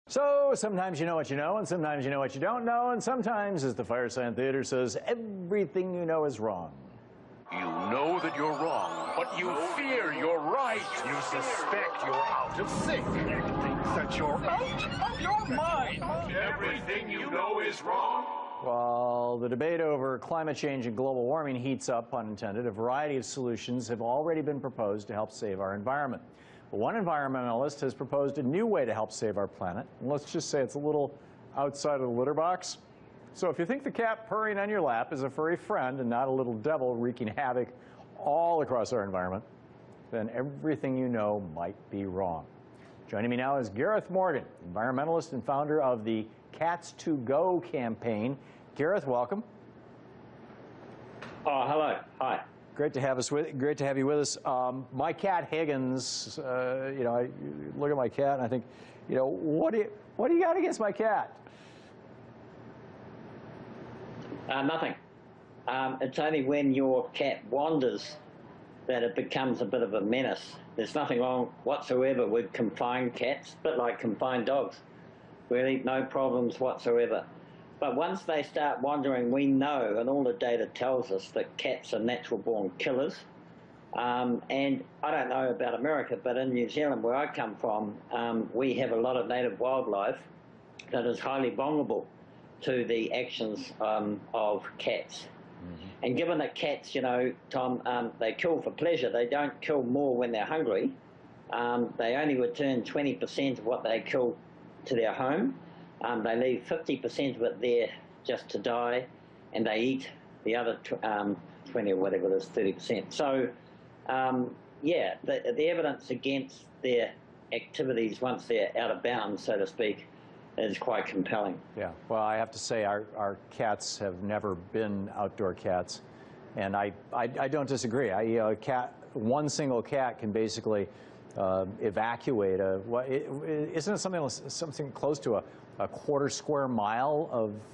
So sometimes you know what you know, and sometimes you know what you don't know, and sometimes, as the Firesign Theater says, everything you know is wrong. You know that you're wrong, but you fear you're right. You suspect you're out of sync. You think that you're out of your mind. Everything you know is wrong. While the debate over climate change and global warming heats up, pun intended, a variety of solutions have already been proposed to help save our environment. But one environmentalist has proposed a new way to help save our planet. And let's just say it's a little outside of the litter box. So if you think the cat purring on your lap is a furry friend and not a little devil wreaking havoc all across our environment, then everything you know might be wrong. Joining me now is Gareth Morgan, environmentalist and founder of the Cats2Go campaign. Gareth, welcome. Oh, hello. Hi. Great to have you with us. My cat Higgins, I look at my cat and I think, what do you got against my cat? Nothing. It's only when your cat wanders that it becomes a bit of a menace. There's nothing wrong whatsoever with confined cats, a bit like confined dogs. Really, no problems whatsoever. But once they start wandering, we know, and all the data tells us, that cats are natural-born killers. And I don't know about America, but in New Zealand, where I come from, we have a lot of native wildlife that is highly vulnerable to the actions of cats. Mm-hmm. And given that cats, Tom, they kill for pleasure, they don't kill more when they're hungry. They only return 20% of what they kill to their home. They leave 50% of it there just to die, and they eat the other 20 or whatever it is, 30%. So, yeah, the evidence against their activities once they're out of bounds, so to speak, is quite compelling. Yeah, well, I have to say our cats have never been outdoor cats, and I don't disagree. One single cat can basically evacuate isn't it something close to a quarter square mile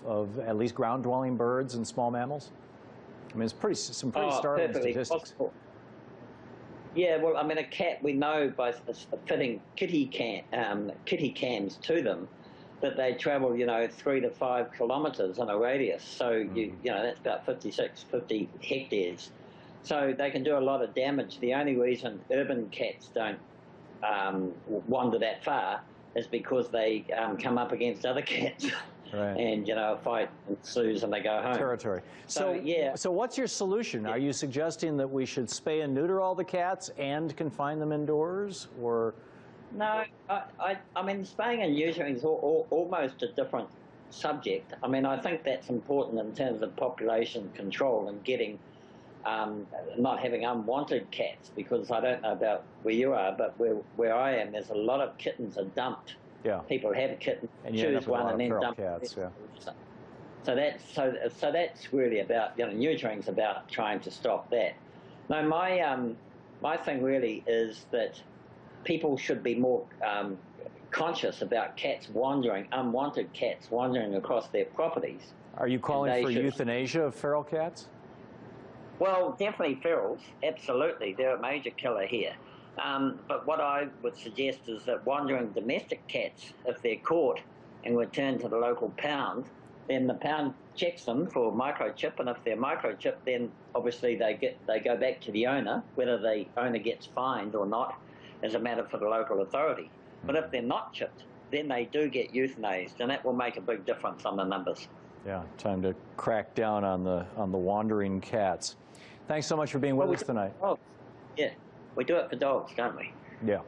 of at least ground-dwelling birds and small mammals? I mean, it's some pretty startling statistics. Possible. Yeah, well, I mean, a cat, we know by fitting kitty cams to them that they travel, 3 to 5 kilometres in a radius. So, that's about 50 hectares. So they can do a lot of damage. The only reason urban cats don't wander that far is because they come up against other cats. Right. And, a fight ensues and they go home. Territory. So, yeah. So what's your solution? Are you suggesting that we should spay and neuter all the cats and confine them indoors, or? No, I mean, spaying and neutering is almost a different subject. I mean, I think that's important in terms of population control and getting, not having unwanted cats, because I don't know about where you are, but where I am, there's a lot of kittens are dumped. Yeah. People have kittens, and choose one and then dump cats. Yeah. So that's really about, neutering's about trying to stop that. No, my thing really is that people should be more conscious about unwanted cats wandering across their properties. Are you calling for euthanasia of feral cats? Well, definitely ferals, absolutely. They're a major killer here. But what I would suggest is that wandering domestic cats, if they're caught and returned to the local pound, then the pound checks them for microchip, and if they're microchipped, then obviously they go back to the owner. Whether the owner gets fined or not is a matter for the local authority. But if they're not chipped, then they do get euthanized, and that will make a big difference on the numbers. Yeah, time to crack down on the wandering cats. Thanks so much for being with us tonight. Oh, yeah, we do it for dogs, don't we? Yeah.